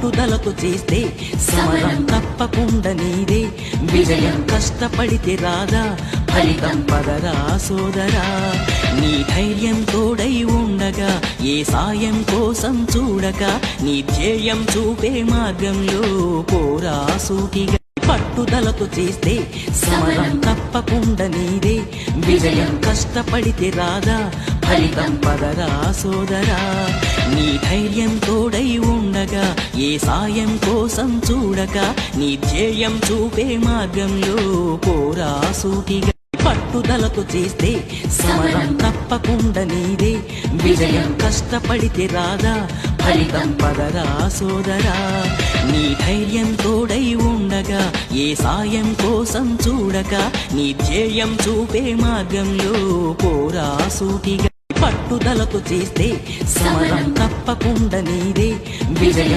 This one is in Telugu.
పట్టుదలతో చేస్తే సమరం తప్పకుండా నీదే విజయం కష్టపడితే రాదా ఫలితం పదరా సోదరా నీ ధైర్యం తోడై ఉండగా ఏ సాయం కోసం చూడక నీ ధ్యేయం చూపే మార్గంలో పోరా సూటిగా పట్టుదలతో చేస్తే సమరం తప్పకుండా నీదే విజయం కష్టపడితే రాదా ఫలితం పదరా సోదరా నీ ధైర్యం తోడై ఉండగా ఏ సాయం కోసం చూడక నీ ధ్యేయం చూపే మార్గంలో పోరా సూటిగా పట్టుదలతో చేస్తే సమరం తప్పకుండా నీదే విజయం కష్టపడితే రాదా ఫలితం పదరా సోదరా నీ ధైర్యం తోడై ఉండగా ఏ సాయం కోసం చూడక నీ ధ్యేయం చూపే మార్గంలో పోరా సూటిగా పట్టుదలతో చేస్తే సమరం తప్పకుండా నీదే విజయం